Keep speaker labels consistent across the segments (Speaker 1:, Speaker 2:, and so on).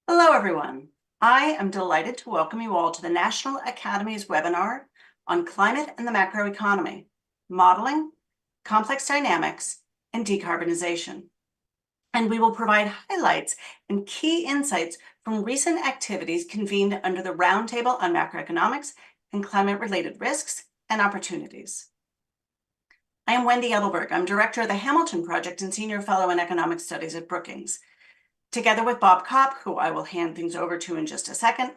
Speaker 1: Hello, everyone. I am delighted to welcome you all to the National Academy's webinar on climate and the macroeconomy, modeling, complex dynamics, and decarbonization. And we will provide highlights and key insights from recent activities convened under the Roundtable on Macroeconomics and Climate-Related Risks and Opportunities. I am Wendy Edelberg. I'm Director of the Hamilton Project and Senior Fellow in Economic Studies at Brookings. Together with Bob Kopp, who I will hand things over to in just a second,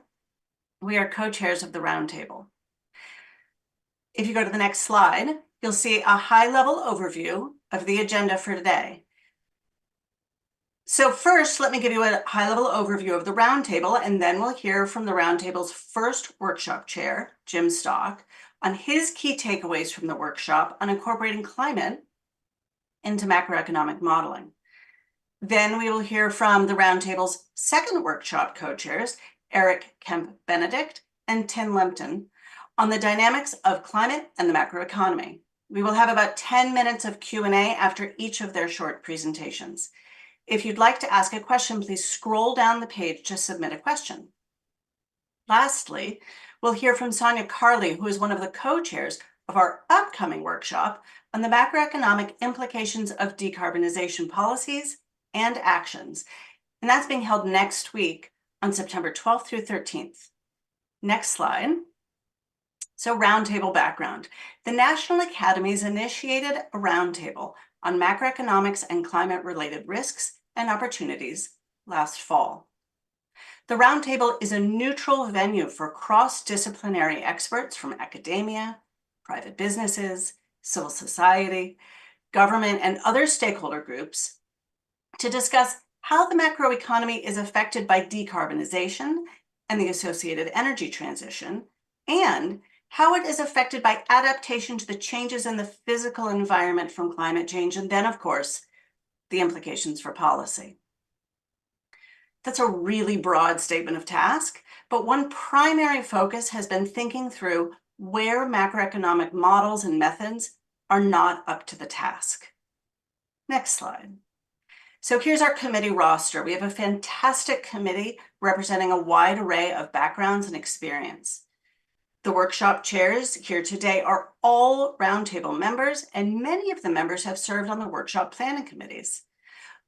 Speaker 1: we are co-chairs of the Roundtable. If you go to the next slide, you'll see a high-level overview of the agenda for today. So first, let me give you a high-level overview of the Roundtable, and then we'll hear from the Roundtable's first workshop chair, Jim Stock, on his key takeaways from the workshop on incorporating climate into macroeconomic modeling. Then we will hear from the Roundtable's second workshop co-chairs, Eric Kemp-Benedict and Tim Lempton, on the dynamics of climate and the macroeconomy. We will have about 10 minutes of Q&A after each of their short presentations. If you'd like to ask a question, please scroll down the page to submit a question. Lastly, we'll hear from Sonia Carley, who is one of the co-chairs of our upcoming workshop on the macroeconomic implications of decarbonization policies and actions, and that's being held next week on September 12th through 13th. Next slide. So Roundtable background. The National Academies initiated a roundtable on macroeconomics and climate-related risks and opportunities last fall. The Roundtable is a neutral venue for cross-disciplinary experts from academia, private businesses, civil society, government, and other stakeholder groups to discuss how the macroeconomy is affected by decarbonization and the associated energy transition, and how it is affected by adaptation to the changes in the physical environment from climate change, and then, of course, the implications for policy. That's a really broad statement of task, but one primary focus has been thinking through where macroeconomic models and methods are not up to the task. Next slide. So here's our committee roster. We have a fantastic committee representing a wide array of backgrounds and experience. The workshop chairs here today are all Roundtable members, and many of the members have served on the workshop planning committees.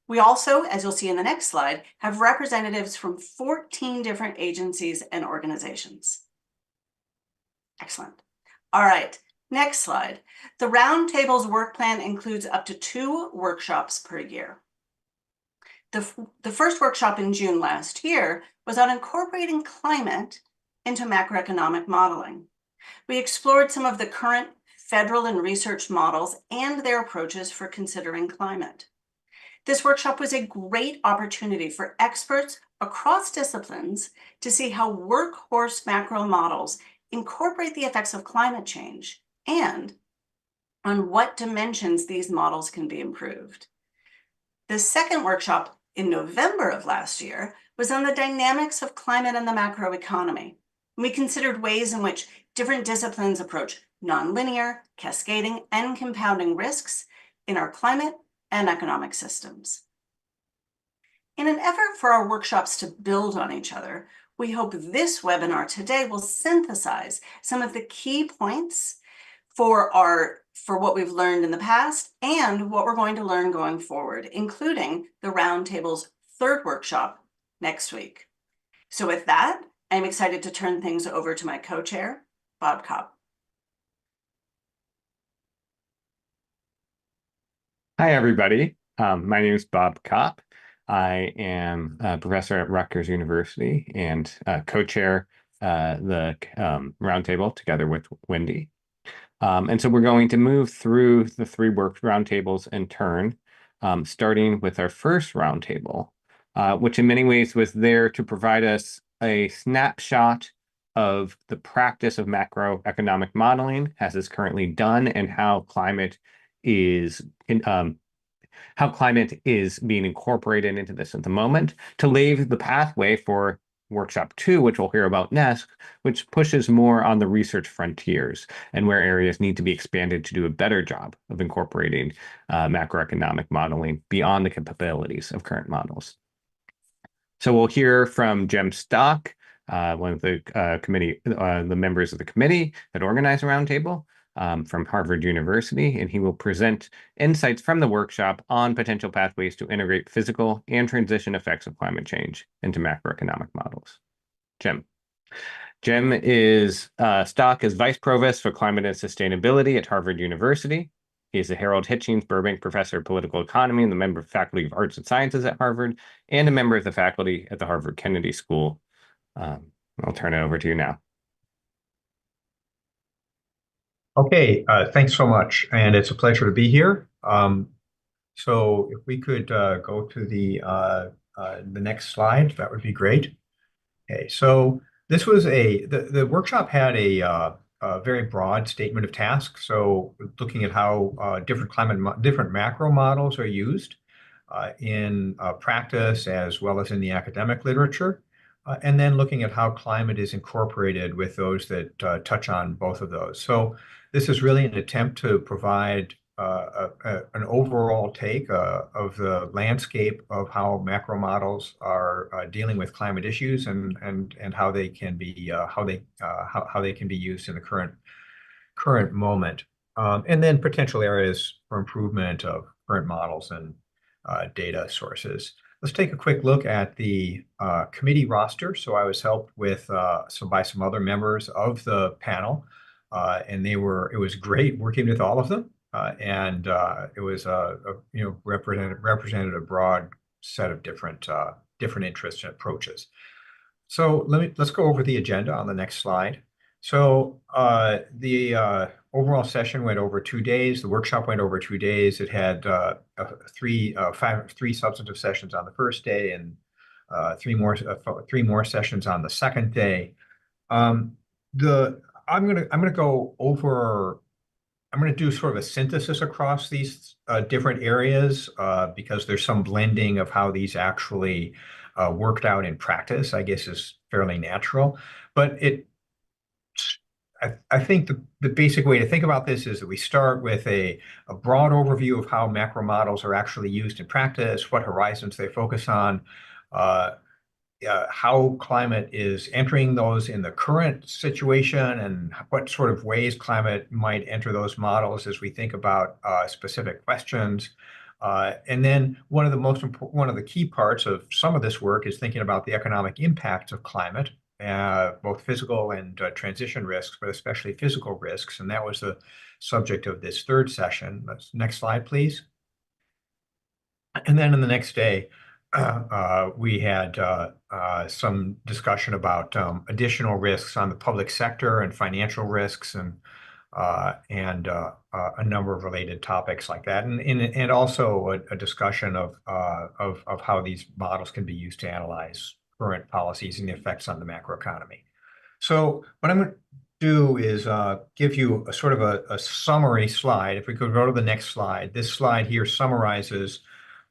Speaker 1: We also, as you'll see in the next slide, have representatives from 14 different agencies and organizations. Excellent. All right, next slide. The Roundtable's work plan includes up to 2 workshops per year. The first workshop in June last year was on incorporating climate into macroeconomic modeling. We explored some of the current federal and research models and their approaches for considering climate. This workshop was a great opportunity for experts across disciplines to see how workhorse macro models incorporate the effects of climate change and on what dimensions these models can be improved. The second workshop in November of last year was on the dynamics of climate and the macroeconomy. We considered ways in which different disciplines approach nonlinear, cascading, and compounding risks in our climate and economic systems. In an effort for our workshops to build on each other, we hope this webinar today will synthesize some of the key points for what we've learned in the past and what we're going to learn going forward, including the Roundtable's third workshop next week. So with that, I'm excited to turn things over to my co-chair, Bob Kopp.
Speaker 2: Hi, everybody. My name is Bob Kopp. I am a professor at Rutgers University and co-chair the Roundtable together with Wendy. And so we're going to move through the 3 roundtables in turn, starting with our first roundtable, which in many ways was there to provide us a snapshot of the practice of macroeconomic modeling as is currently done and how climate is being incorporated into this at the moment, to lay the pathway for workshop 2, which we'll hear about next, which pushes more on the research frontiers and where areas need to be expanded to do a better job of incorporating macroeconomic modeling beyond the capabilities of current models. So we'll hear from Jem Stock, one of the the members of the committee that organized the roundtable from Harvard University, and he will present insights from the workshop on potential pathways to integrate physical and transition effects of climate change into macroeconomic models. Jem. Jem is Stock is Vice Provost for Climate and Sustainability at Harvard University. He is the Harold Hitchings Burbank Professor of Political Economy and the member of Faculty of Arts and Sciences at Harvard, and a member of the faculty at the Harvard Kennedy School. I'll turn it over to you now.
Speaker 3: Okay, thanks so much, and it's a pleasure to be here. So if we could go to the next slide, that would be great. Okay, so this was the workshop had a very broad statement of tasks. So looking at how different macro models are used in practice as well as in the academic literature, and then looking at how climate is incorporated with those that touch on both of those. So this is really an attempt to provide an overall take of the landscape of how macro models are dealing with climate issues and how they can be how they can be used in the current moment, and then potential areas for improvement of current models and data sources. Let's take a quick look at the committee roster. So I was helped with by some other members of the panel, and it was great working with all of them. And it was represented a broad set of different interests and approaches. So let's go over the agenda on the next slide. So the overall session went over 2 days. The workshop went over 2 days. It had three substantive sessions on the first day and three more sessions on the second day. I'm gonna go over. I'm going to do sort of a synthesis across these different areas because there's some blending of how these actually worked out in practice, I guess is fairly natural. But I think the basic way to think about this is that we start with a broad overview of how macro models are actually used in practice, what horizons they focus on, how climate is entering those in the current situation, and what sort of ways climate might enter those models as we think about specific questions. And then one of the key parts of some of this work is thinking about the economic impacts of climate, both physical and transition risks, but especially physical risks. And that was the subject of this third session. Next slide, please. And then in the next day, we had some discussion about additional risks on the public sector and financial risks and a number of related topics like that, and also a discussion of how these models can be used to analyze current policies and the effects on the macroeconomy. So what I'm going to do is give you a sort of a summary slide. If we could go to the next slide, this slide here summarizes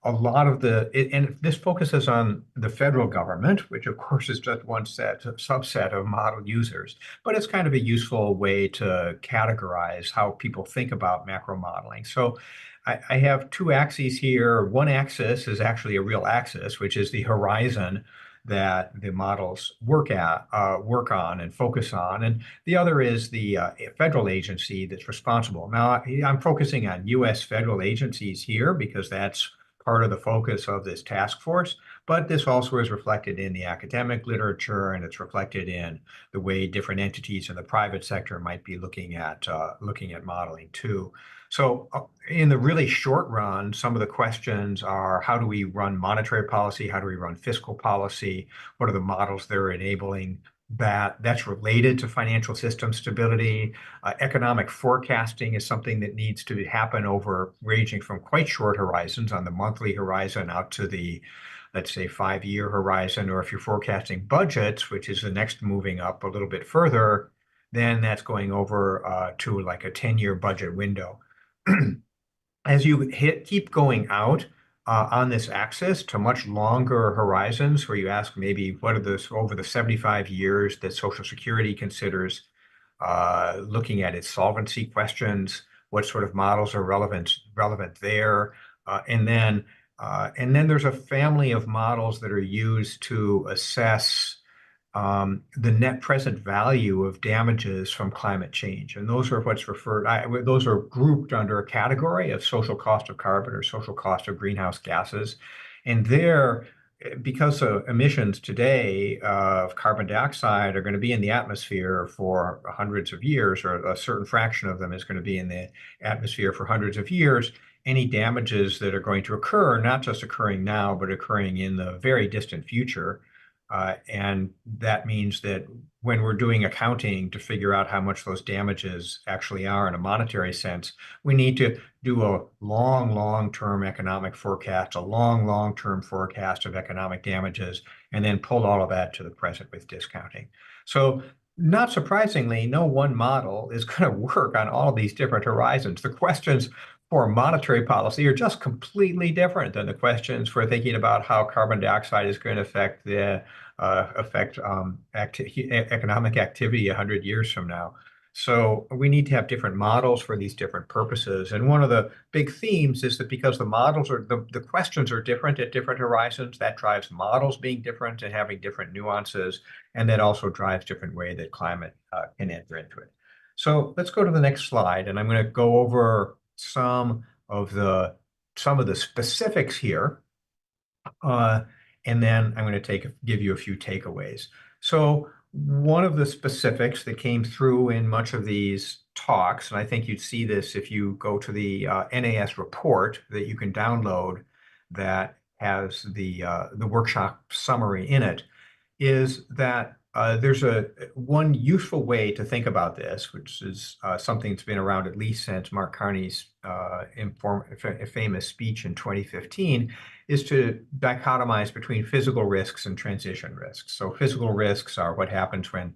Speaker 3: a lot of and this focuses on the federal government, which of course is just one subset of model users, but it's kind of a useful way to categorize how people think about macro modeling. So I have two axes here. One axis is actually a real axis, which is the horizon that the models work on and focus on. And the other is the federal agency that's responsible. Now, I'm focusing on US federal agencies here because that's part of the focus of this task force, but this also is reflected in the academic literature, and it's reflected in the way different entities in the private sector might be looking at modeling too. So in the really short run, some of the questions are, how do we run monetary policy? How do we run fiscal policy? What are the models that are enabling that's related to financial system stability? Economic forecasting is something that needs to happen over ranging from quite short horizons on the monthly horizon out to the, let's say, 5-year horizon, or if you're forecasting budgets, which is the next moving up a little bit further, then that's going over to like a 10-year budget window. As you keep going out on this axis to much longer horizons, where you ask maybe what are those over the 75 years that Social Security considers looking at its solvency questions, what sort of models are relevant there, and then And then there's a family of models that are used to assess the net present value of damages from climate change. And those are what's those are grouped under a category of social cost of carbon or social cost of greenhouse gases. And there, because emissions today of carbon dioxide are going to be in the atmosphere for hundreds of years, or a certain fraction of them is going to be in the atmosphere for hundreds of years, any damages that are going to occur, not just occurring now, but occurring in the very distant future. And that means that when we're doing accounting to figure out how much those damages actually are in a monetary sense, we need to do a long-term economic forecast, a long-term forecast of economic damages, and then pull all of that to the present with discounting. So not surprisingly, no one model is going to work on all of these different horizons. The questions for monetary policy are just completely different than the questions for thinking about how carbon dioxide is going to affect economic activity 100 years from now. So we need to have different models for these different purposes. And one of the big themes is that because the questions are different at different horizons, that drives models being different and having different nuances, and that also drives different way that climate can enter into it. So let's go to the next slide, and I'm going to go over some of the specifics here, and then I'm going to give you a few takeaways. So one of the specifics that came through in much of these talks, and I think you'd see this if you go to the NAS report that you can download that has the workshop summary in it, is that there's one useful way to think about this, which is something that's been around at least since Mark Carney's famous speech in 2015, is to dichotomize between physical risks and transition risks. So physical risks are what happens when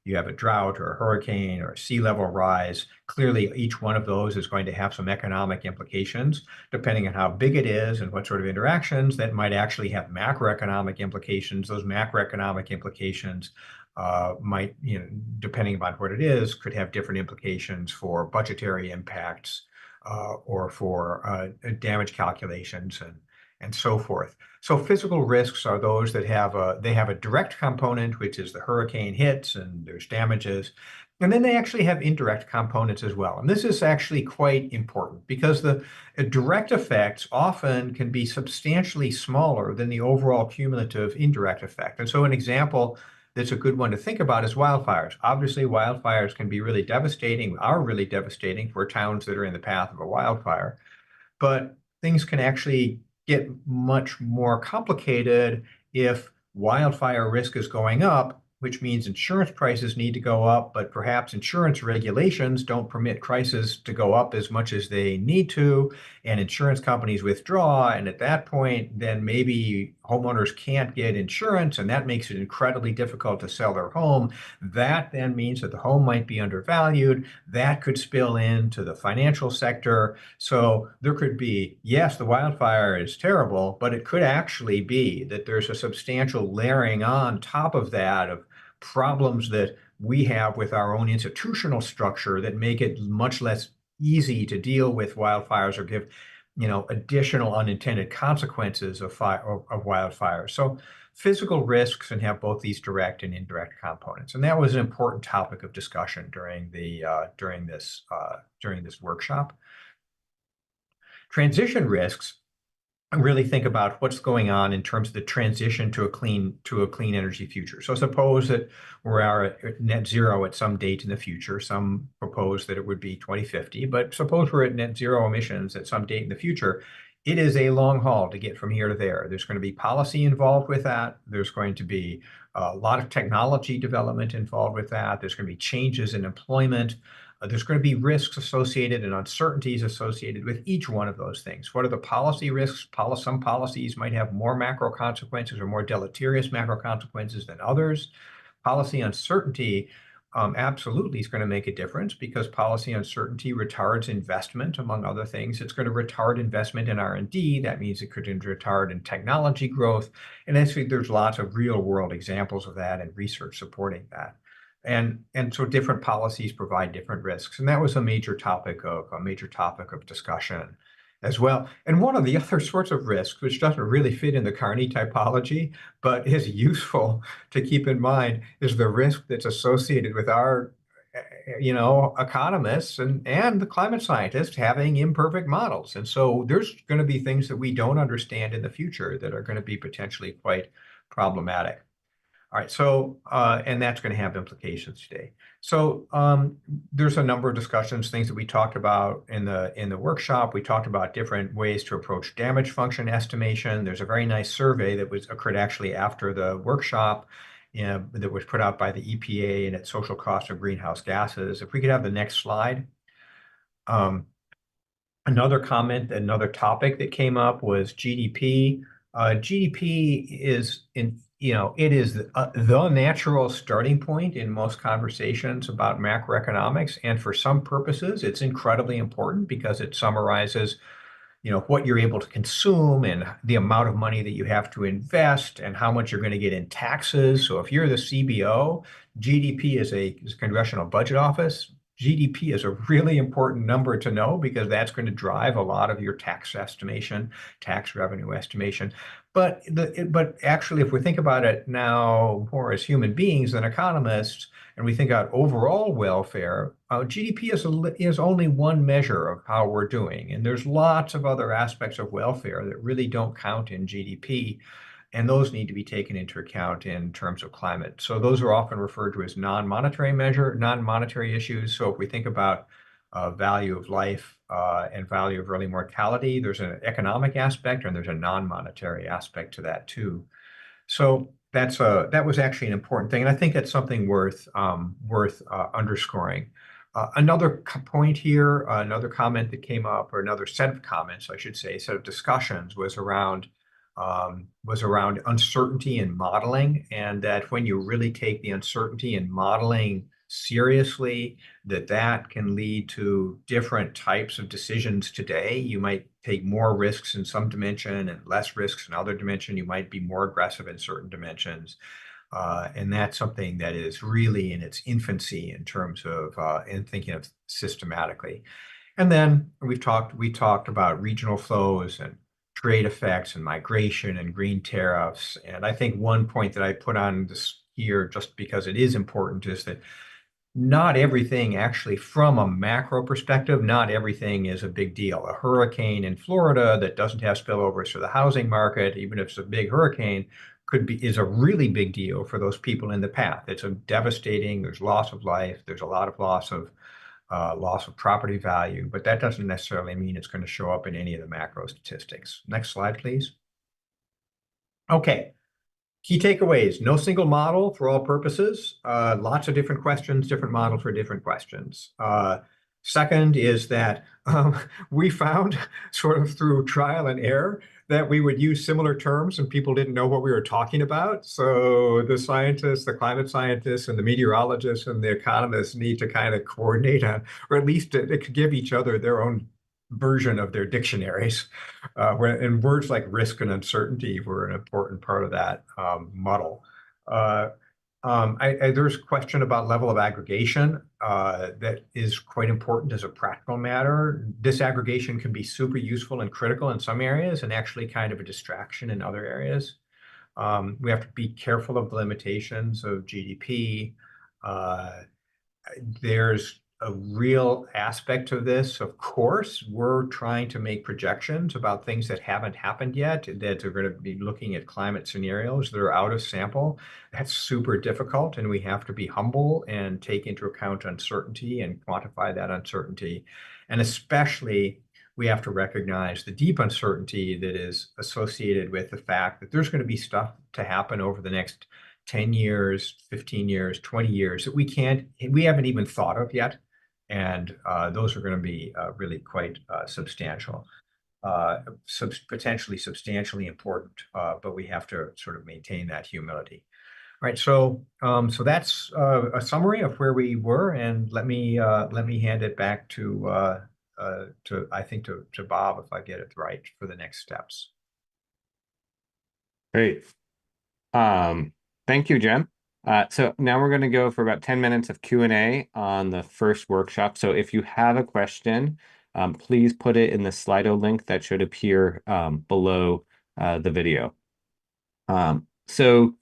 Speaker 3: you have a drought or a hurricane or a sea level rise. Clearly, each one of those is going to have some economic implications, depending on how big it is and what sort of interactions that might actually have macroeconomic implications. Those macroeconomic implications might, depending upon what it is, could have different implications for budgetary impacts or for damage calculations and so forth. So physical risks are those that have a direct component, which is the hurricane hits and there's damages. And then they actually have indirect components as well. And this is actually quite important because the direct effects often can be substantially smaller than the overall cumulative indirect effect. And so an example that's a good one to think about is wildfires. Obviously, wildfires can be really devastating, are really devastating for towns that are in the path of a wildfire. But things can actually get much more complicated if wildfire risk is going up, which means insurance prices need to go up, but perhaps insurance regulations don't permit prices to go up as much as they need to, and insurance companies withdraw, and at that point, then maybe homeowners can't get insurance, and that makes it incredibly difficult to sell their home. That then means that the home might be undervalued. That could spill into the financial sector. So there could be, yes, the wildfire is terrible, but it could actually be that there's a substantial layering on top of that of problems that we have with our own institutional structure that make it much less easy to deal with wildfires or give, additional unintended consequences of wildfires. So physical risks can have both these direct and indirect components, and that was an important topic of discussion during this workshop. Transition risks really think about what's going on in terms of the transition to a clean energy future. So suppose that we are at net zero at some date in the future. Some propose that it would be 2050, but suppose we're at net zero emissions at some date in the future. It is a long haul to get from here to there. There's going to be policy involved with that. There's going to be a lot of technology development involved with that. There's going to be changes in employment. There's going to be risks associated and uncertainties associated with each one of those things. What are the policy risks? Some policies might have more macro consequences or more deleterious macro consequences than others. Policy uncertainty absolutely is going to make a difference because policy uncertainty retards investment, among other things. It's going to retard investment in R&D. That means it could retard in technology growth. And actually, there's lots of real-world examples of that and research supporting that. And so different policies provide different risks. And that was a major topic of discussion as well. And one of the other sorts of risks, which doesn't really fit in the Carney typology, but is useful to keep in mind, is the risk that's associated with our, economists and the climate scientists having imperfect models. And so there's going to be things that we don't understand in the future that are going to be potentially quite problematic. All right, so and that's going to have implications today. So there's a number of discussions, things that we talked about in the workshop. We talked about different ways to approach damage function estimation. There's a very nice survey that occurred actually after the workshop, that was put out by the EPA and its social cost of greenhouse gases. If we could have the next slide. Another comment, another topic that came up was GDP. GDP is it is the natural starting point in most conversations about macroeconomics. And for some purposes, it's incredibly important because it summarizes, what you're able to consume and the amount of money that you have to invest and how much you're going to get in taxes. So if you're the CBO, GDP is a Congressional Budget Office. GDP is a really important number to know because that's going to drive a lot of your tax estimation, tax revenue estimation. But actually, if we think about it now more as human beings than economists, and we think about overall welfare, GDP is only one measure of how we're doing. And there's lots of other aspects of welfare that really don't count in GDP. And those need to be taken into account in terms of climate. So those are often referred to as non-monetary issues. So if we think about value of life and value of early mortality, there's an economic aspect and there's a non-monetary aspect to that too. So that was actually an important thing, and I think that's something worth underscoring. Another point here, another comment that came up, or another set of comments, I should say, set of discussions was around uncertainty in modeling, and that when you really take the uncertainty in modeling seriously, that can lead to different types of decisions today. You might take more risks in some dimension and less risks in other dimension. You might be more aggressive in certain dimensions. And that's something that is really in its infancy in terms of in thinking of systematically. And then we talked about regional flows and trade effects and migration and green tariffs. And I think one point that I put on this here, just because it is important, is that not everything actually, from a macro perspective, not everything is a big deal. A hurricane in Florida that doesn't have spillovers for the housing market, even if it's a big hurricane, is a really big deal for those people in the path. It's a devastating, there's loss of life, there's a lot of loss of property value, but that doesn't necessarily mean it's going to show up in any of the macro statistics. Next slide, please. Okay. Key takeaways: no single model for all purposes. Lots of different questions, different models for different questions. Second is that we found, sort of through trial and error, that we would use similar terms and people didn't know what we were talking about. So the scientists, the climate scientists, and the meteorologists and the economists need to kind of coordinate on, or at least they could give each other their own version of their dictionaries, and words like risk and uncertainty were an important part of that muddle. There's a question about level of aggregation that is quite important as a practical matter. Disaggregation can be super useful and critical in some areas and actually kind of a distraction in other areas. We have to be careful of the limitations of GDP. There's a real aspect of this. Of course, we're trying to make projections about things that haven't happened yet, that are going to be looking at climate scenarios that are out of sample. That's super difficult, and we have to be humble and take into account uncertainty and quantify that uncertainty. And especially, we have to recognize the deep uncertainty that is associated with the fact that there's going to be stuff to happen over the next 10 years, 15 years, 20 years that we haven't even thought of yet. And those are going to be really quite substantial, potentially substantially important, but we have to sort of maintain that humility. All right, so that's a summary of where we were, and let me hand it back to Bob, if I get it right, for the next steps.
Speaker 2: Great. Thank you, Jim. So now we're going to go for about 10 minutes of Q&A on the first workshop. So if you have a question, please put it in the Slido link that should appear below the video. So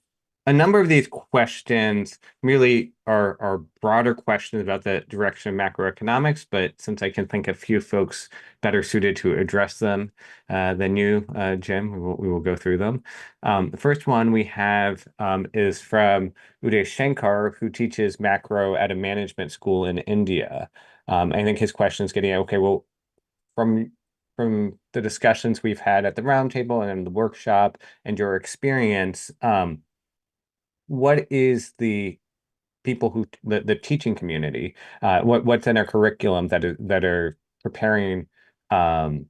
Speaker 2: a number of these questions really are broader questions about the direction of macroeconomics, but since I can think of few folks better suited to address them than you, Jim, we will go through them. The first one we have is from Uday Shankar, who teaches macro at a management school in India. I think his question is getting at, okay, well, from the discussions we've had at the roundtable and in the workshop and your experience, what is the people who the teaching community, what's in our curriculum that are preparing the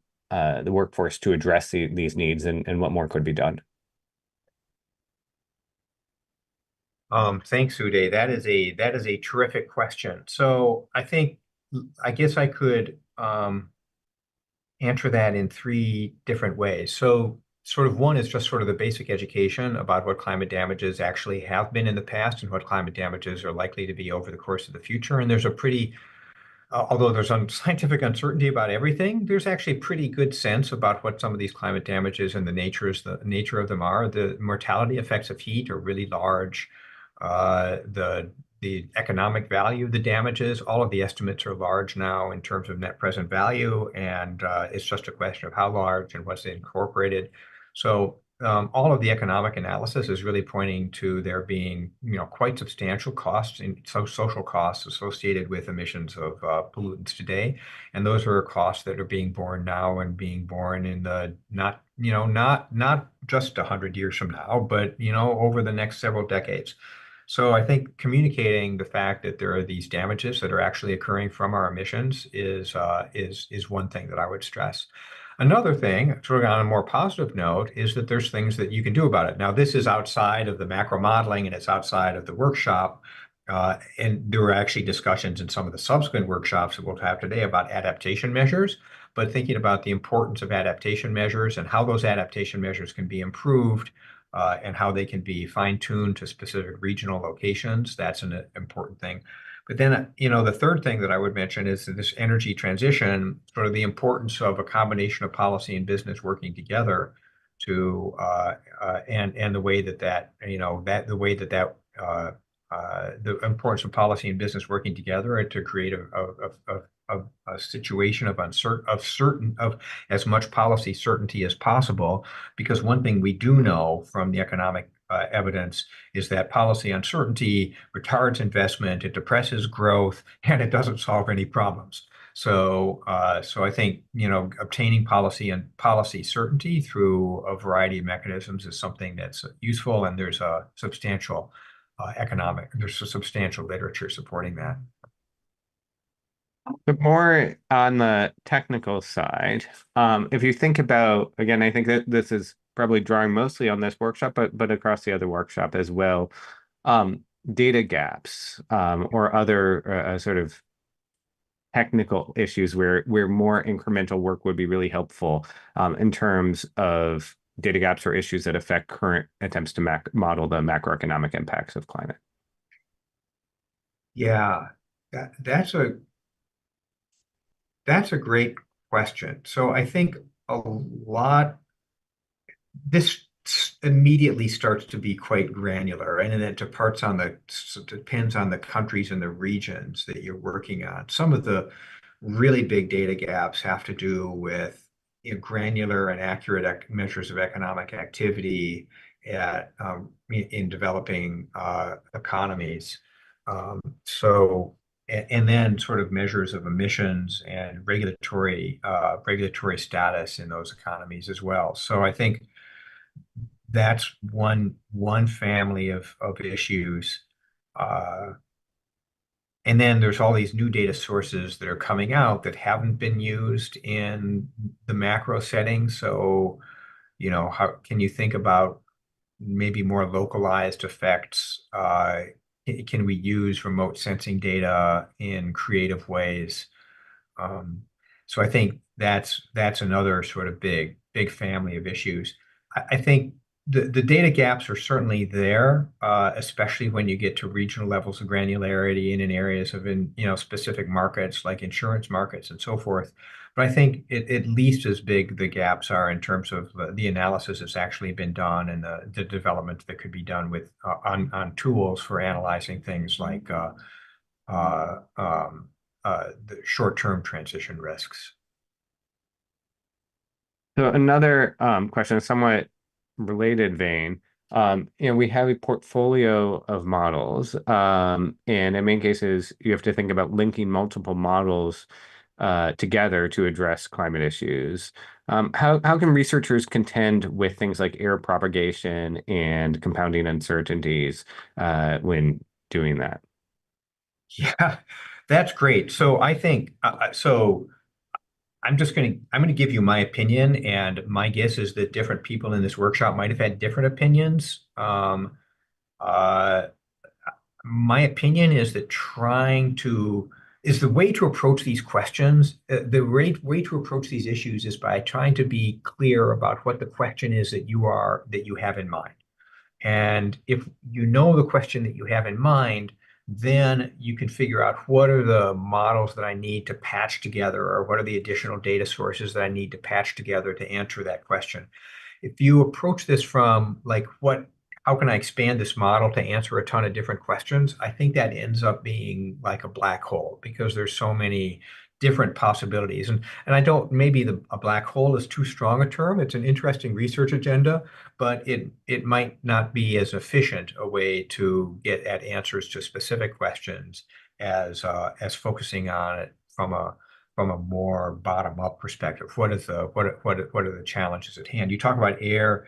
Speaker 2: workforce to address these needs, and what more could be done?
Speaker 3: Thanks, Uday. That is a terrific question. So I guess I could answer that in three different ways. So sort of one is just sort of the basic education about what climate damages actually have been in the past and what climate damages are likely to be over the course of the future. And there's a pretty, although there's scientific uncertainty about everything, there's actually a pretty good sense about what some of these climate damages and the nature of them are. The mortality effects of heat are really large. The economic value of the damages, all of the estimates are large now in terms of net present value, and it's just a question of how large and what's incorporated. So all of the economic analysis is really pointing to there being, quite substantial costs and social costs associated with emissions of pollutants today, and those are costs that are being borne now and being borne in the not just 100 years from now, but over the next several decades. So I think communicating the fact that there are these damages that are actually occurring from our emissions is one thing that I would stress. Another thing, sort of on a more positive note, is that there's things that you can do about it. Now, this is outside of the macro modeling and it's outside of the workshop. And there were actually discussions in some of the subsequent workshops that we'll have today about adaptation measures, but thinking about the importance of adaptation measures and how those adaptation measures can be improved and how they can be fine-tuned to specific regional locations. That's an important thing. But then, the third thing that I would mention is that this energy transition, sort of the importance of a combination of policy and business working together to, and the way that the importance of policy and business working together to create a situation of as much policy certainty as possible. Because one thing we do know from the economic evidence is that policy uncertainty retards investment, it depresses growth, and it doesn't solve any problems. So I think, obtaining policy certainty through a variety of mechanisms is something that's useful, and there's a substantial literature supporting that.
Speaker 2: But more on the technical side, if you think about, again, I think that this is probably drawing mostly on this workshop, but across the other workshop as well, data gaps or other sort of technical issues where more incremental work would be really helpful in terms of data gaps or issues that affect current attempts to model the macroeconomic impacts of climate.
Speaker 3: Yeah, that's a great question. So I think this immediately starts to be quite granular, and then it depends on the countries and the regions that you're working on. Some of the really big data gaps have to do with granular and accurate measures of economic activity in developing economies. And then sort of measures of emissions and regulatory status in those economies as well. So I think that's one family of issues. And then there's all these new data sources that are coming out that haven't been used in the macro setting. So, how can you think about maybe more localized effects? Can we use remote sensing data in creative ways? So I think that's another sort of big family of issues. I think the data gaps are certainly there, especially when you get to regional levels of granularity and in areas of specific markets like insurance markets and so forth. But I think at least as big the gaps are in terms of the analysis that's actually been done and the development that could be done with on tools for analyzing things like uh, um, the short-term transition risks.
Speaker 2: So another question, somewhat related vein. We have a portfolio of models, and in many cases, you have to think about linking multiple models together to address climate issues. How can researchers contend with things like air propagation and compounding uncertainties when doing that?
Speaker 3: Yeah, that's great. So I think so. I'm going to give you my opinion, and my guess is that different people in this workshop might have had different opinions. Uh, my opinion is that the way to approach these questions. The way to approach these issues is by trying to be clear about what the question is that you have in mind. And if you know the question that you have in mind, then you can figure out what are the models that I need to patch together, or what are the additional data sources that I need to patch together to answer that question. If you approach this from like, how can I expand this model to answer a ton of different questions? I think that ends up being like a black hole because there's so many different possibilities. And I don't, maybe a black hole is too strong a term. It's an interesting research agenda, but it might not be as efficient a way to get at answers to specific questions as focusing on it from a more bottom-up perspective. What are the challenges at hand? You talk about air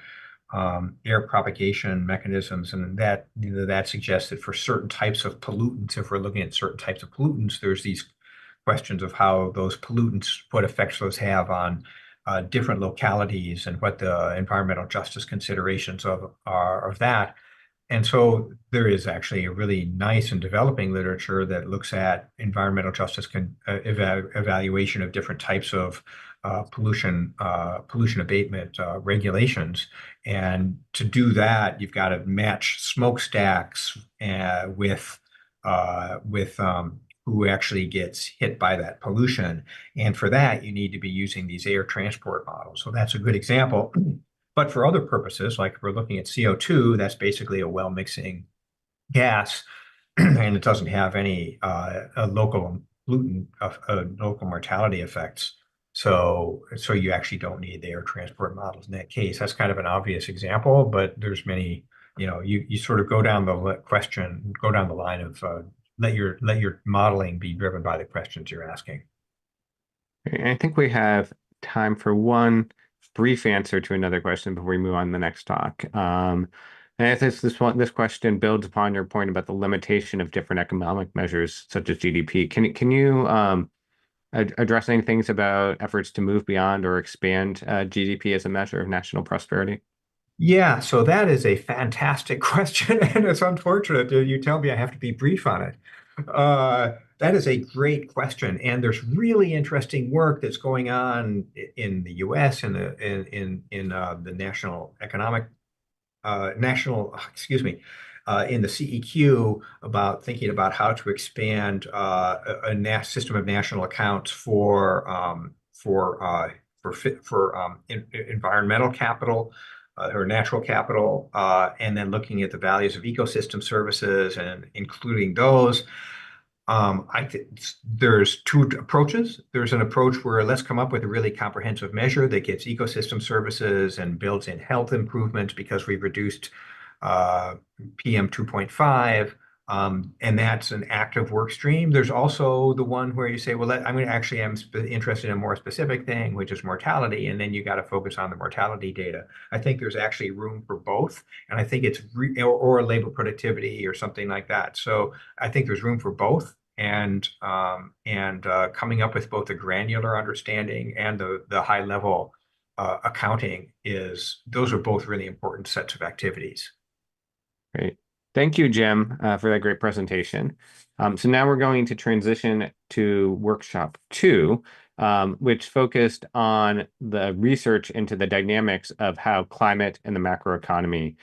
Speaker 3: propagation mechanisms, and that suggests that for certain types of pollutants, if we're looking at certain types of pollutants, there's these questions of how those pollutants, what effects those have on different localities and what the environmental justice considerations are of that. And so there is actually a really nice and developing literature that looks at environmental justice evaluation of different types of pollution abatement regulations. And to do that, you've got to match smokestacks with who actually gets hit by that pollution. And for that, you need to be using these air transport models. So that's a good example. But for other purposes, like we're looking at CO2, that's basically a well-mixing gas, and it doesn't have any local pollutant, local mortality effects. So you actually don't need the air transport models in that case. That's kind of an obvious example, but there's many. You sort of go down the line of let your modeling be driven by the questions you're asking.
Speaker 2: I think we have time for one brief answer to another question before we move on to the next talk. And I think this question builds upon your point about the limitation of different economic measures such as GDP. Can you address any things about efforts to move beyond or expand GDP as a measure of national prosperity?
Speaker 3: Yeah, so that is a fantastic question, and it's unfortunate that you tell me I have to be brief on it. That is a great question, and there's really interesting work that's going on in the U.S. and the excuse me, in the CEQ about thinking about how to expand a system of national accounts for environmental capital or natural capital, and then looking at the values of ecosystem services and including those. I think there's two approaches. There's an approach where let's come up with a really comprehensive measure that gets ecosystem services and builds in health improvements because we've reduced PM 2.5. And that's an active work stream. There's also the one where you say, well, I'm interested in a more specific thing, which is mortality. And then you got to focus on the mortality data. I think there's actually room for both. And I think or labor productivity or something like that. So I think there's room for both. And coming up with both the granular understanding and the high level accounting those are both really important sets of activities.
Speaker 2: Great. Thank you, Jim, for that great presentation. So now we're going to transition to workshop 2, which focused on the research into the dynamics of how climate and the macroeconomy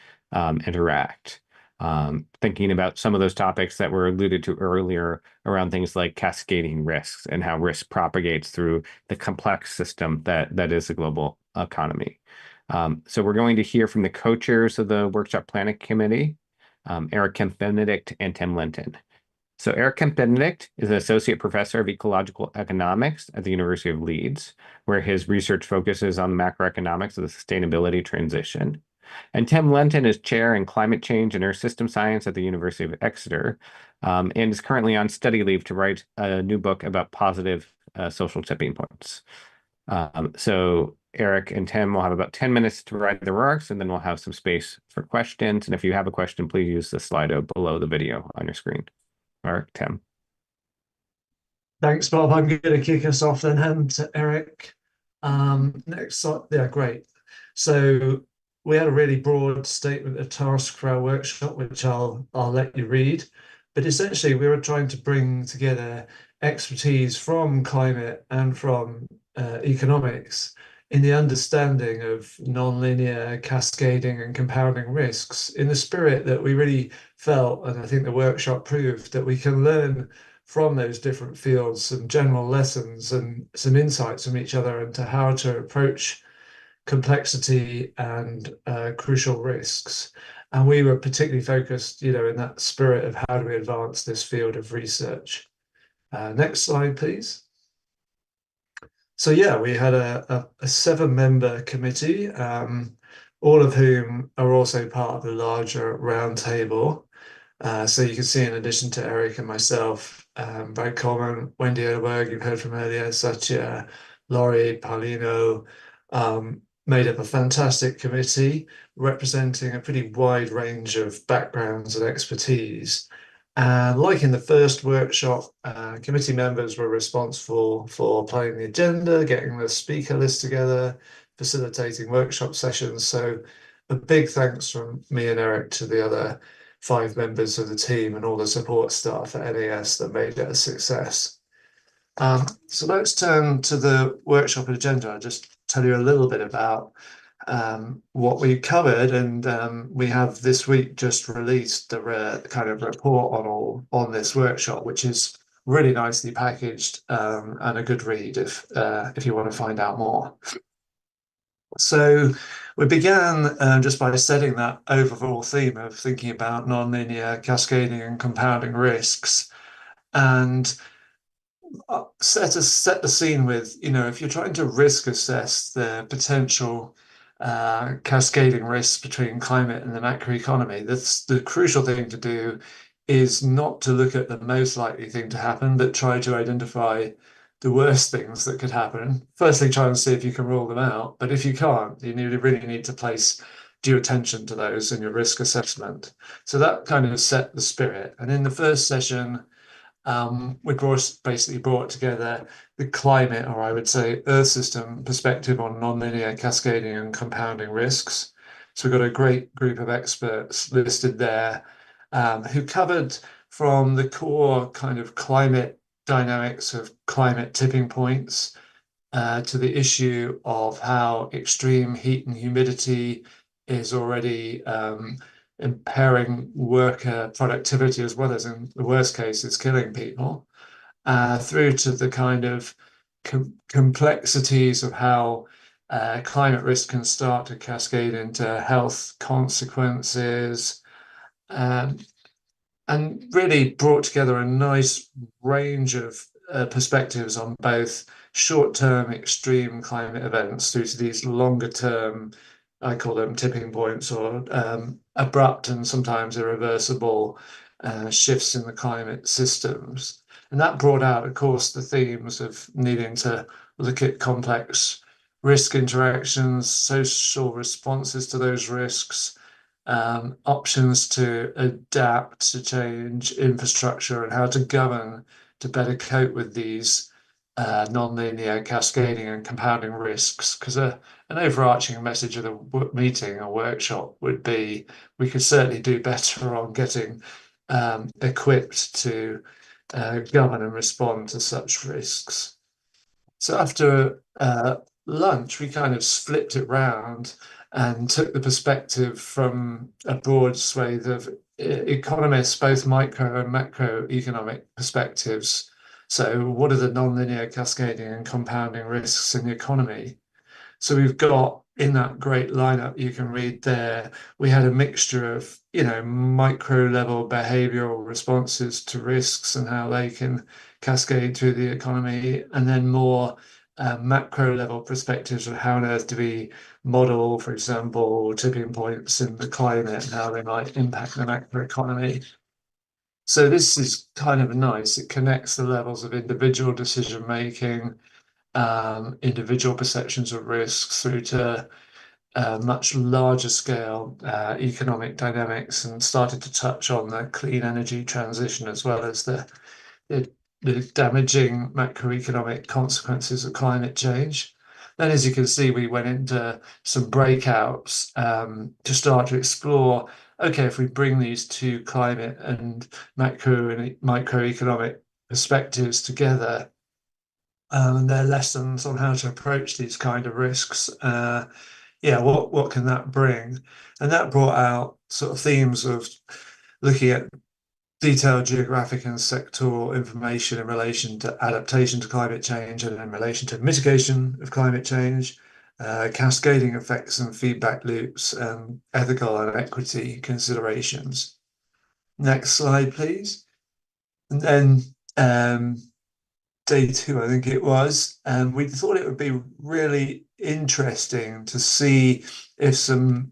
Speaker 2: interact. thinking about some of those topics that were alluded to earlier around things like cascading risks and how risk propagates through the complex system that is the global economy. So we're going to hear from the co-chairs of the Workshop Planning Committee, Eric Kemp-Benedict and Tim Linton. So Eric Kemp-Benedict is an associate professor of ecological economics at the University of Leeds, where his research focuses on macroeconomics of the sustainability transition. And Tim Linton is chair in climate change and earth system science at the University of Exeter, and is currently on study leave to write a new book about positive social tipping points. So Eric and Tim will have about 10 minutes to write their remarks, and then we'll have some space for questions. And if you have a question, please use the Slido below the video on your screen. All right, Tim.
Speaker 4: Thanks, Bob. I'm going to kick us off then, hand to Eric. Next slide. Yeah, great. So we had a really broad statement of task for our workshop, which I'll let you read. But essentially, we were trying to bring together expertise from climate and from economics in the understanding of non-linear cascading and compounding risks, in the spirit that we really felt, and I think the workshop proved, that we can learn from those different fields some general lessons and some insights from each other into how to approach complexity and crucial risks. And we were particularly focused, in that spirit of how do we advance this field of research. Next slide, please. So yeah, we had a 7-member committee, all of whom are also part of the larger roundtable. So you can see, in addition to Eric and myself, Brad Coleman, Wendy Oberg, you've heard from earlier, Satya, Laurie, Paulino, made up a fantastic committee representing a pretty wide range of backgrounds and expertise. And like in the first workshop, committee members were responsible for planning the agenda, getting the speaker list together, facilitating workshop sessions. So a big thanks from me and Eric to the other 5 members of the team and all the support staff at NAS that made it a success. So let's turn to the workshop agenda. I'll just tell you a little bit about what we covered, and we have this week just released the kind of report on this workshop, which is really nicely packaged and a good read if you want to find out more. So we began just by setting that overall theme of thinking about non-linear cascading and compounding risks, and set the scene with, if you're trying to risk assess the potential cascading risks between climate and the macroeconomy, that's the crucial thing to do is not to look at the most likely thing to happen, but try to identify the worst things that could happen. Firstly, try and see if you can rule them out. But if you can't, you really need to place due attention to those in your risk assessment. So that kind of set the spirit. And in the first session, we basically brought together the climate, or I would say Earth system perspective on non-linear cascading and compounding risks. So we've got a great group of experts listed there who covered from the core kind of climate dynamics of climate tipping points to the issue of how extreme heat and humidity is already impairing worker productivity, as well as, in the worst case, it's killing people, through to the kind of complexities of how climate risk can start to cascade into health consequences, and really brought together a nice range of perspectives on both short-term extreme climate events through to these longer-term, I call them tipping points, or abrupt and sometimes irreversible shifts in the climate systems. And that brought out, of course, the themes of needing to look at complex risk interactions, social responses to those risks, options to adapt to change infrastructure, and how to govern to better cope with these non-linear cascading and compounding risks. Because an overarching message of the meeting or workshop would be we could certainly do better on getting equipped to govern and respond to such risks. So after lunch, we kind of flipped it round and took the perspective from a broad swathe of economists, both micro and macroeconomic perspectives. So what are the nonlinear cascading and compounding risks in the economy? So we've got in that great lineup you can read there, we had a mixture of, micro level behavioral responses to risks and how they can cascade through the economy, and then more macro level perspectives of how on earth do we model, for example, tipping points in the climate and how they might impact the macroeconomy. So this is kind of nice. It connects the levels of individual decision making, individual perceptions of risks through to much larger scale economic dynamics, and started to touch on the clean energy transition as well as the, the damaging macroeconomic consequences of climate change. Then, as you can see, we went into some breakouts to start to explore, okay, if we bring these two climate and macro and microeconomic perspectives together, and their lessons on how to approach these kind of risks. What can that bring? And that brought out sort of themes of looking at detailed geographic and sectoral information in relation to adaptation to climate change and in relation to mitigation of climate change, cascading effects and feedback loops, and ethical and equity considerations. Next slide, please. And then day 2, I think it was, and we thought it would be really interesting to see if some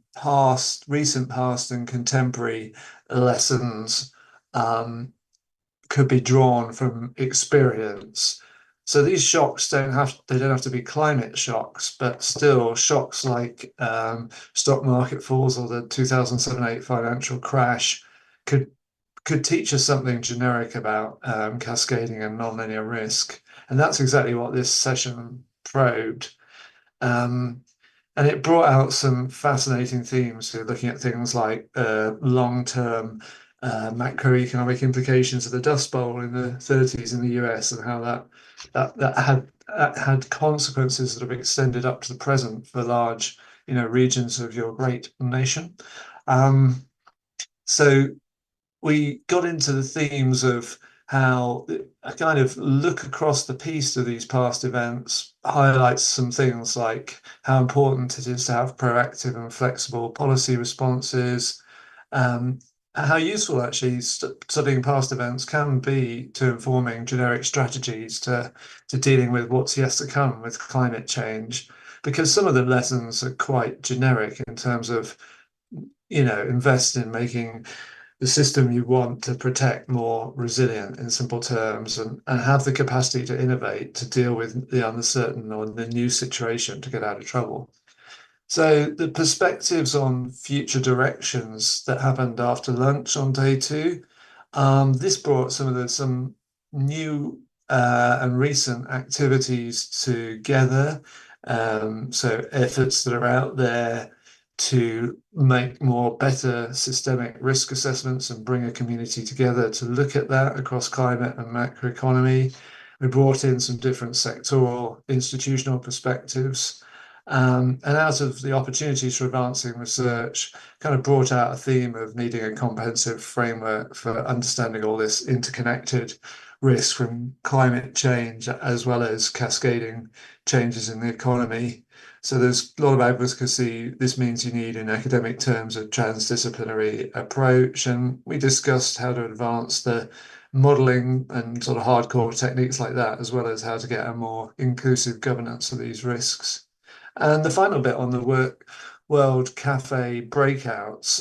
Speaker 4: recent past and contemporary lessons could be drawn from experience. So these shocks don't have to be climate shocks, but still shocks like stock market falls or the 2007-8 financial crash could teach us something generic about cascading and nonlinear risk. And that's exactly what this session probed. And it brought out some fascinating themes. So looking at things like long-term macroeconomic implications of the Dust Bowl in the 30s in the US, and how that had consequences that have extended up to the present for large, regions of your great nation. So we got into the themes of how a kind of look across the piece of these past events highlights some things like how important it is to have proactive and flexible policy responses, how useful actually studying past events can be to informing generic strategies to dealing with what's yet to come with climate change, because some of the lessons are quite generic in terms of, invest in making the system you want to protect more resilient in simple terms, and have the capacity to innovate to deal with the uncertain or the new situation to get out of trouble. So the perspectives on future directions that happened after lunch on day 2, this brought some new and recent activities together. So efforts that are out there to make better systemic risk assessments and bring a community together to look at that across climate and macroeconomy. We brought in some different sectoral institutional perspectives. And out of the opportunities for advancing research, kind of brought out a theme of needing a comprehensive framework for understanding all this interconnected risk from climate change, as well as cascading changes in the economy. So there's a lot of advocacy. This means you need, in academic terms, a transdisciplinary approach. And we discussed how to advance the modeling and sort of hardcore techniques like that, as well as how to get a more inclusive governance of these risks. And the final bit on the World Cafe breakouts,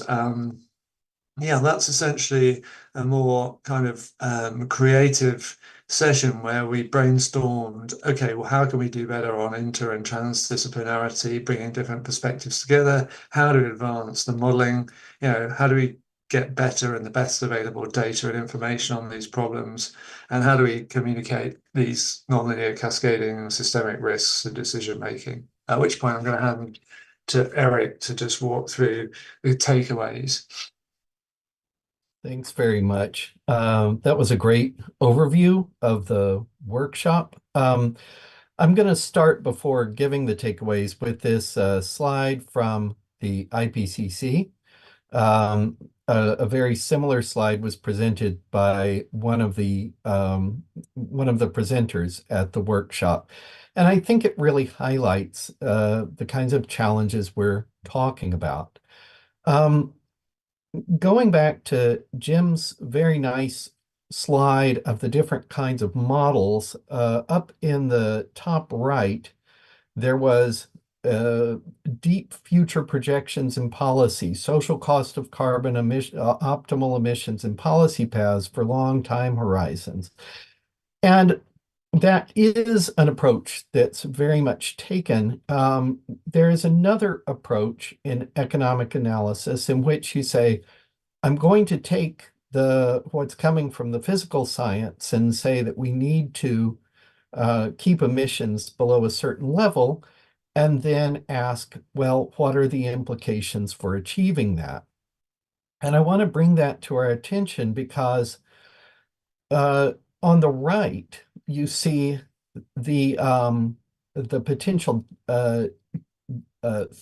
Speaker 4: that's essentially a more kind of creative session where we brainstormed, okay, well, how can we do better on inter and transdisciplinarity, bringing different perspectives together? How to advance the modeling? How do we get better and the best available data and information on these problems? And how do we communicate these nonlinear cascading and systemic risks in decision making? At which point I'm going to hand to Eric to just walk through the takeaways.
Speaker 5: Thanks very much. That was a great overview of the workshop. I'm going to start before giving the takeaways with this slide from the IPCC. A very similar slide was presented by one of the presenters at the workshop, and I think it really highlights the kinds of challenges we're talking about. Going back to Jim's very nice slide of the different kinds of models, up in the top right, there was deep future projections and policy, social cost of carbon emission, optimal emissions and policy paths for long time horizons. And that is an approach that's very much taken. There is another approach in economic analysis in which you say, I'm going to take what's coming from the physical science and say that we need to keep emissions below a certain level, and then ask, well, what are the implications for achieving that? And I want to bring that to our attention because on the right, you see the potential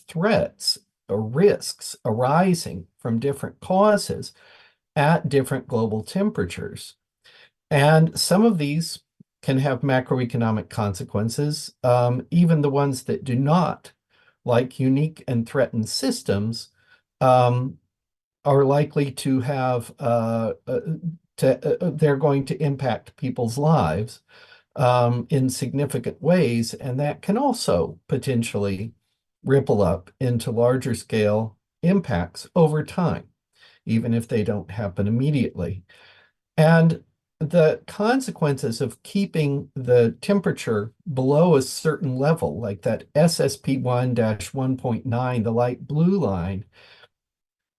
Speaker 5: threats or risks arising from different causes at different global temperatures. And some of these can have macroeconomic consequences, even the ones that do not, like unique and threatened systems, are likely to have, they're going to impact people's lives in significant ways, and that can also potentially ripple up into larger scale impacts over time, even if they don't happen immediately. And the consequences of keeping the temperature below a certain level, like that SSP1-1.9, the light blue line,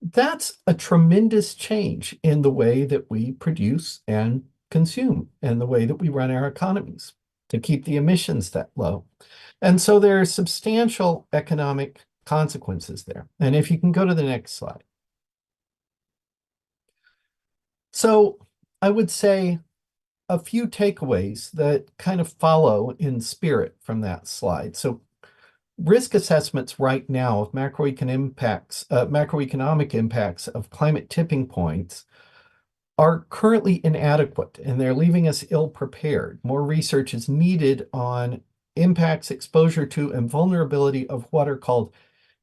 Speaker 5: that's a tremendous change in the way that we produce and consume and the way that we run our economies to keep the emissions that low. And so there are substantial economic consequences there. And if you can go to the next slide. So I would say a few takeaways that kind of follow in spirit from that slide. So risk assessments right now of macroeconomic impacts of climate tipping points are currently inadequate, and they're leaving us ill-prepared. More research is needed on impacts, exposure to, and vulnerability of what are called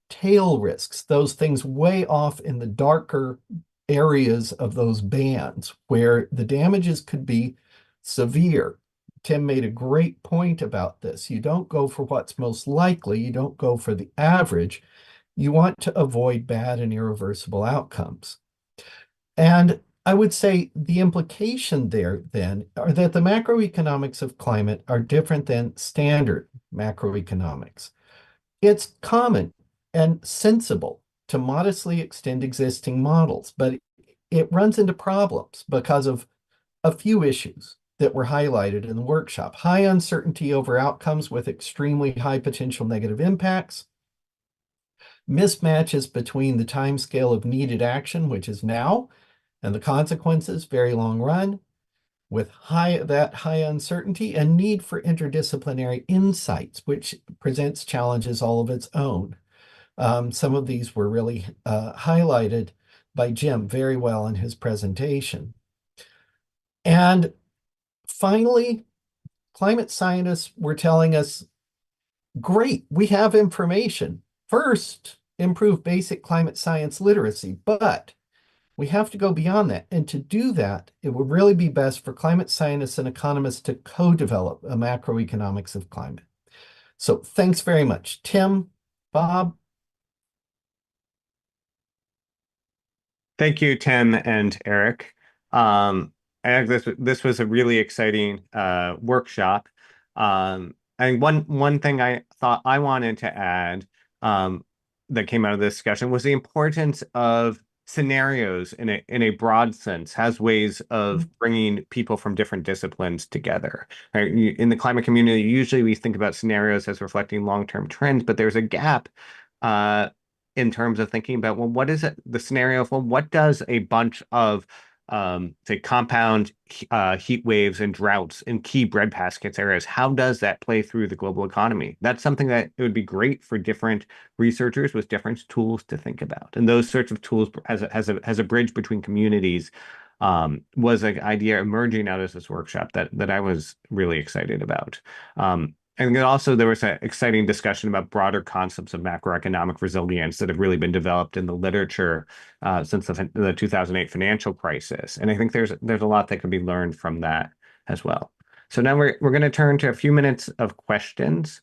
Speaker 5: tail risks, those things way off in the darker areas of those bands where the damages could be severe. Tim made a great point about this. You don't go for what's most likely, you don't go for the average. You want to avoid bad and irreversible outcomes. And I would say the implication there then are that the macroeconomics of climate are different than standard macroeconomics. It's common and sensible to modestly extend existing models, but it runs into problems because of a few issues that were highlighted in the workshop. High uncertainty over outcomes with extremely high potential negative impacts, mismatches between the timescale of needed action, which is now, and the consequences, very long run, with high uncertainty, and need for interdisciplinary insights, which presents challenges all of its own. Some of these were really highlighted by Jim very well in his presentation. And finally, climate scientists were telling us, great, we have information. First, improve basic climate science literacy, but we have to go beyond that. And to do that, it would really be best for climate scientists and economists to co-develop a macroeconomics of climate. So thanks very much. Tim, Bob.
Speaker 2: Thank you, Tim and Eric. This was a really exciting workshop. And one thing I thought I wanted to add that came out of this discussion was the importance of scenarios in a broad sense, has ways of bringing people from different disciplines together. Right? In the climate community, usually we think about scenarios as reflecting long-term trends, but there's a gap in terms of thinking about, well, what is it, the scenario of, well, what does a bunch of say compound heat waves and droughts in key breadbasket areas, how does that play through the global economy? That's something that it would be great for different researchers with different tools to think about. And those sorts of tools as a bridge between communities was an idea emerging out of this workshop that I was really excited about. And then also there was an exciting discussion about broader concepts of macroeconomic resilience that have really been developed in the literature since the 2008 financial crisis. And I think there's a lot that can be learned from that as well. So now we're going to turn to a few minutes of questions.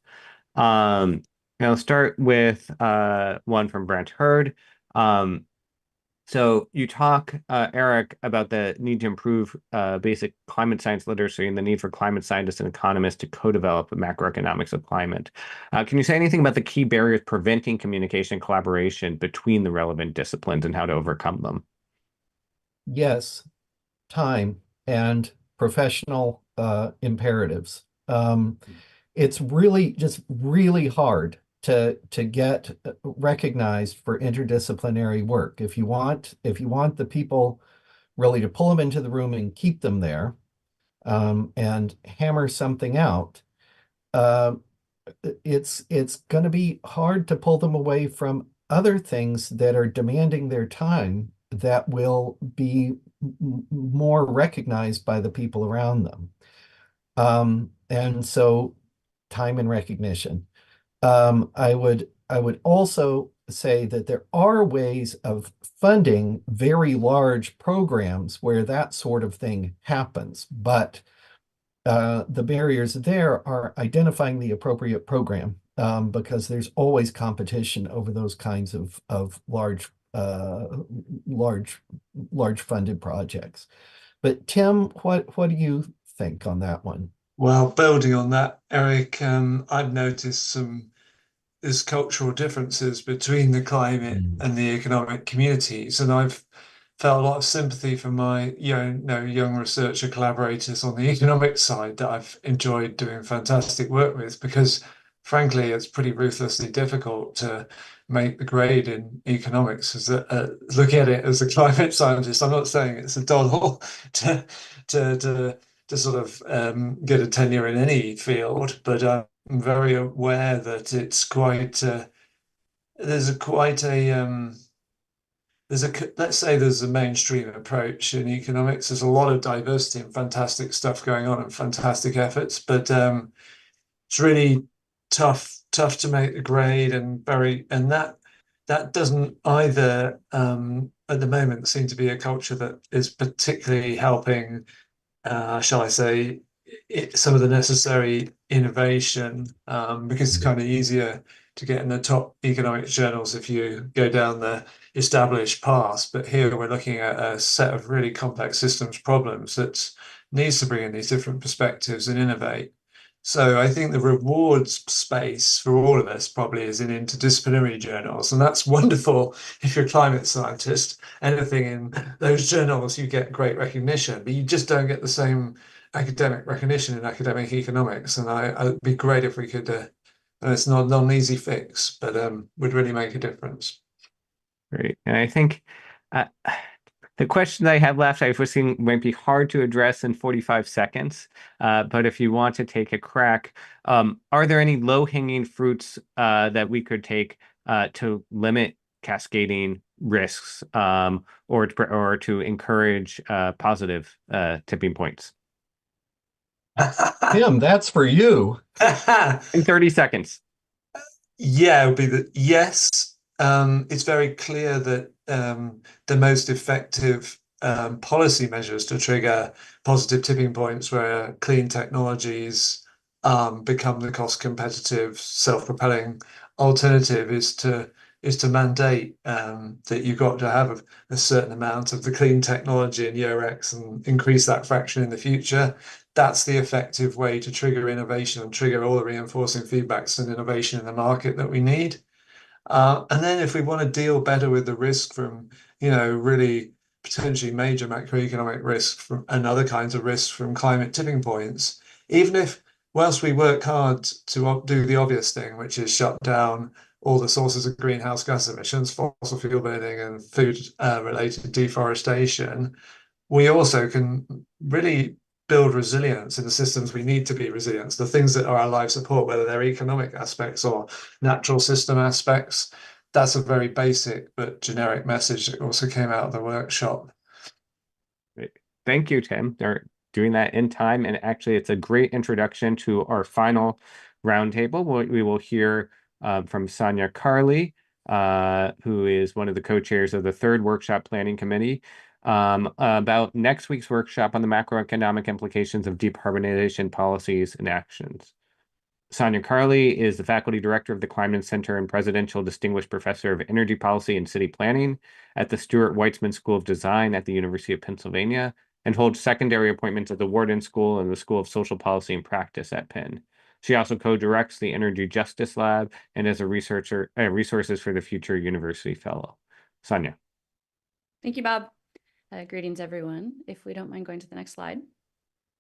Speaker 2: And I'll start with one from Brent Hurd. So you talk, Eric, about the need to improve basic climate science literacy and the need for climate scientists and economists to co-develop macroeconomics of climate. Can you say anything about the key barriers preventing communication and collaboration between the relevant disciplines and how to overcome them?
Speaker 5: Yes, time and professional imperatives. It's really hard to get recognized for interdisciplinary work. If you want the people really to pull them into the room and keep them there, and hammer something out, it's going to be hard to pull them away from other things that are demanding their time that will be more recognized by the people around them. And so time and recognition. I would also say that there are ways of funding very large programs where that sort of thing happens, but the barriers there are identifying the appropriate program, because there's always competition over those kinds of large funded projects. But Tim, what do you think on that one?
Speaker 4: Well, building on that, Eric, I've noticed there's cultural differences between the climate and the economic communities, and I've felt a lot of sympathy for my young researcher collaborators on the economic side that I've enjoyed doing fantastic work with, because frankly, it's pretty ruthlessly difficult to make the grade in economics. Look at it as a climate scientist. I'm not saying it's a doddle to sort of get a tenure in any field, but I'm very aware that it's quite let's say there's a mainstream approach in economics. There's a lot of diversity and fantastic stuff going on and fantastic efforts, but it's really tough to make the grade, and that doesn't either at the moment seem to be a culture that is particularly helping, shall I say, some of the necessary innovation, because it's kind of easier to get in the top economics journals if you go down the established path. But here we're looking at a set of really complex systems problems that needs to bring in these different perspectives and innovate. So I think the rewards space for all of us probably is in interdisciplinary journals, and that's wonderful if you're a climate scientist. Anything in those journals, you get great recognition, but you just don't get the same academic recognition in academic economics. And it'd be great if we could, and it's not an easy fix, but would really make a difference.
Speaker 2: Great. And I think the question I have left, I foresee might be hard to address in 45 seconds, but if you want to take a crack, are there any low-hanging fruits that we could take to limit cascading risks, or to encourage positive tipping points?
Speaker 5: Tim, that's for you.
Speaker 2: In 30 seconds.
Speaker 4: Yeah, it would be yes. It's very clear that the most effective policy measures to trigger positive tipping points where clean technologies become the cost competitive, self-propelling alternative is to mandate that you've got to have a certain amount of the clean technology in year X and increase that fraction in the future. That's the effective way to trigger innovation and trigger all the reinforcing feedbacks and innovation in the market that we need. And then if we want to deal better with the risk from, really potentially major macroeconomic risk and other kinds of risks from climate tipping points, even if whilst we work hard to do the obvious thing, which is shut down all the sources of greenhouse gas emissions, fossil fuel burning and food related deforestation, we also can really build resilience in the systems we need to be resilient, the things that are our life support, whether they're economic aspects or natural system aspects. That's a very basic but generic message that also came out of the workshop.
Speaker 2: Thank you, Tim. They're doing that in time. And actually, it's a great introduction to our final roundtable. We will hear from Sonia Carley, who is one of the co-chairs of the third workshop planning committee, about next week's workshop on the macroeconomic implications of decarbonization policies and actions. Sonia Carley is the faculty director of the Climate Center and Presidential Distinguished Professor of Energy Policy and City Planning at the Stuart Weitzman School of Design at the University of Pennsylvania, and holds secondary appointments at the Wharton School and the School of Social Policy and Practice at Penn. She also co-directs the Energy Justice Lab and is a researcher Resources for the Future University Fellow. Sonia.
Speaker 6: Thank you, Bob. Greetings, everyone. If we don't mind going to the next slide.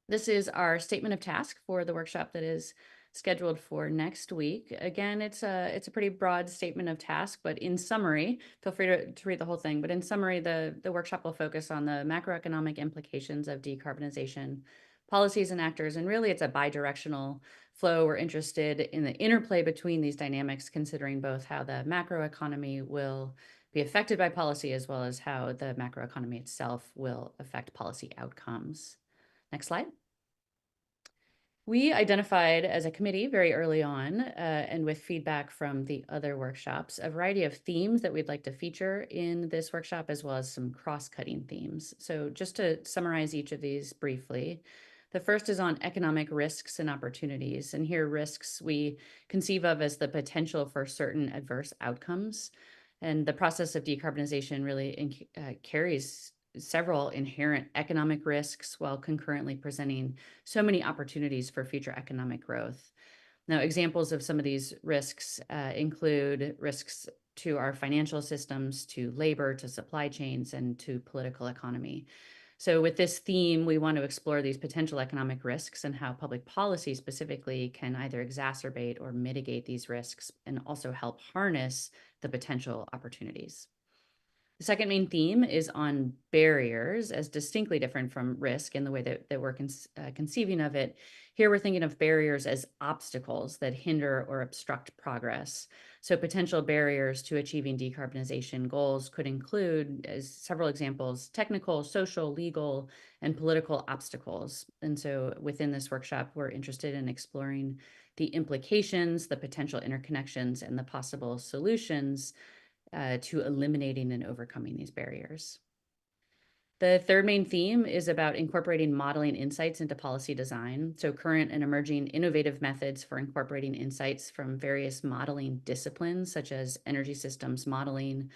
Speaker 6: This is our statement of task for the workshop that is scheduled for next week. Again, it's a pretty broad statement of task, but in summary, feel free to read the whole thing, but in summary, the workshop will focus on the macroeconomic implications of decarbonization, policies and actors, and really it's a bi-directional flow. We're interested in the interplay between these dynamics, considering both how the macroeconomy will be affected by policy as well as how the macroeconomy itself will affect policy outcomes. Next slide. We identified as a committee very early on, and with feedback from the other workshops, a variety of themes that we'd like to feature in this workshop, as well as some cross-cutting themes. So just to summarize each of these briefly, the first is on economic risks and opportunities. And here risks we conceive of as the potential for certain adverse outcomes. And the process of decarbonization really carries several inherent economic risks while concurrently presenting so many opportunities for future economic growth. Now, examples of some of these risks include risks to our financial systems, to labor, to supply chains, and to political economy. So with this theme, we want to explore these potential economic risks and how public policy specifically can either exacerbate or mitigate these risks and also help harness the potential opportunities. The second main theme is on barriers, as distinctly different from risk in the way that we're conceiving of it. Here we're thinking of barriers as obstacles that hinder or obstruct progress. So potential barriers to achieving decarbonization goals could include, as several examples, technical, social, legal, and political obstacles. And so within this workshop, we're interested in exploring the implications, the potential interconnections, and the possible solutions to eliminating and overcoming these barriers. The third main theme is about incorporating modeling insights into policy design. So current and emerging innovative methods for incorporating insights from various modeling disciplines, such as energy systems modeling,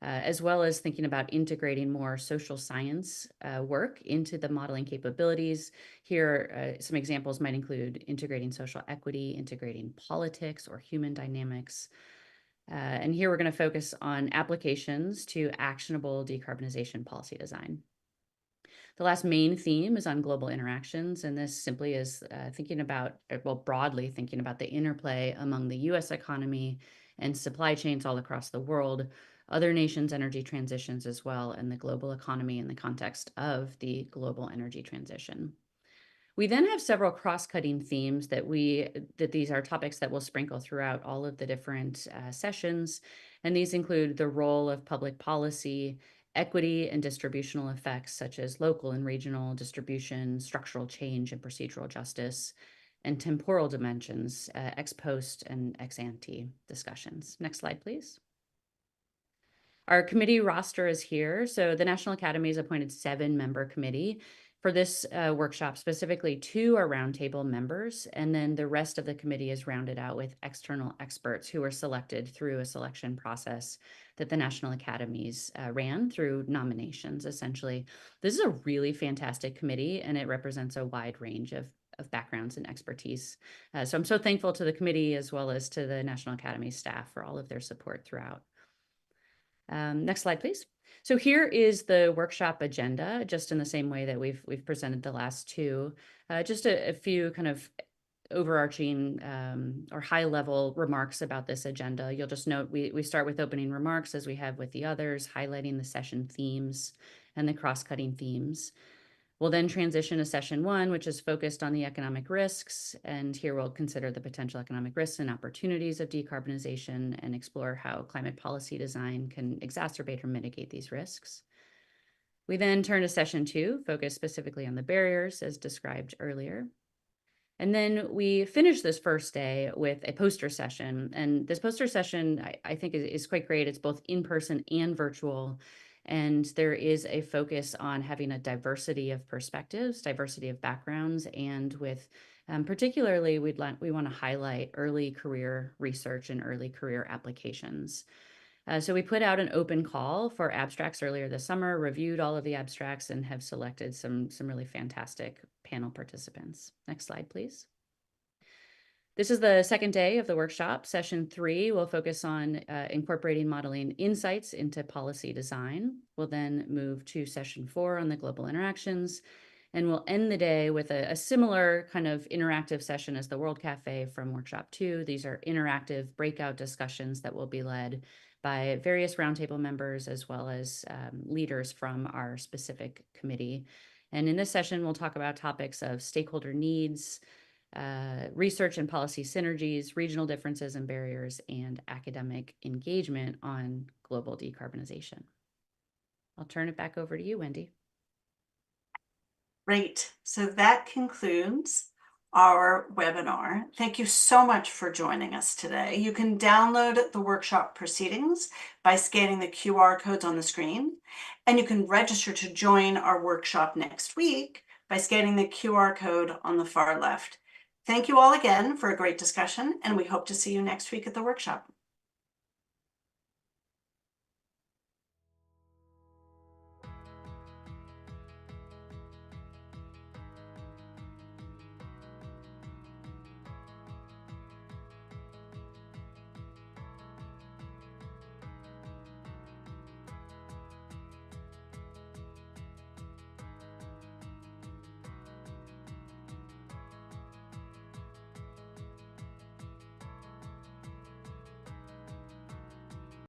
Speaker 6: as well as thinking about integrating more social science work into the modeling capabilities. Here, some examples might include integrating social equity, integrating politics or human dynamics. And here we're going to focus on applications to actionable decarbonization policy design. The last main theme is on global interactions, and this simply is thinking about, well, broadly thinking about the interplay among the US economy and supply chains all across the world, other nations' energy transitions as well, and the global economy in the context of the global energy transition. We then have several cross-cutting themes that these are topics that will sprinkle throughout all of the different sessions. And these include the role of public policy, equity and distributional effects, such as local and regional distribution, structural change and procedural justice, and temporal dimensions, ex post and ex ante discussions. Next slide, please. Our committee roster is here. So the National Academy has appointed 7-member committee. For this workshop, specifically 2 are roundtable members, and then the rest of the committee is rounded out with external experts who are selected through a selection process that the National Academies ran through nominations, essentially. This is a really fantastic committee, and it represents a wide range of backgrounds and expertise. So I'm so thankful to the committee as well as to the National Academy staff for all of their support throughout. Next slide, please. So here is the workshop agenda, just in the same way that we've presented the last 2. Just a few kind of overarching or high-level remarks about this agenda. You'll just note we start with opening remarks as we have with the others, highlighting the session themes. and the cross-cutting themes. We'll then transition to session 1, which is focused on the economic risks. And here we'll consider the potential economic risks and opportunities of decarbonization and explore how climate policy design can exacerbate or mitigate these risks. We then turn to session 2, focused specifically on the barriers as described earlier. And then we finish this first day with a poster session. And this poster session, I think, is quite great. It's both in person and virtual. And there is a focus on having a diversity of perspectives, diversity of backgrounds, and with particularly, we want to highlight early career research and early career applications. So we put out an open call for abstracts earlier this summer, reviewed all of the abstracts, and have selected some really fantastic panel participants. Next slide, please. This is the second day of the workshop. Session 3 will focus on incorporating modeling insights into policy design. We'll then move to session 4 on the global interactions, and we'll end the day with a similar kind of interactive session as the World Cafe from workshop 2. These are interactive breakout discussions that will be led by various roundtable members as well as leaders from our specific committee. And in this session, we'll talk about topics of stakeholder needs, research and policy synergies, regional differences and barriers, and academic engagement on global decarbonization. I'll turn it back over to you, Wendy.
Speaker 1: Great. So that concludes our webinar. Thank you so much for joining us today. You can download the workshop proceedings by scanning the QR codes on the screen, and you can register to join our workshop next week by scanning the QR code on the far left. Thank you all again for a great discussion, and we hope to see you next week at the workshop.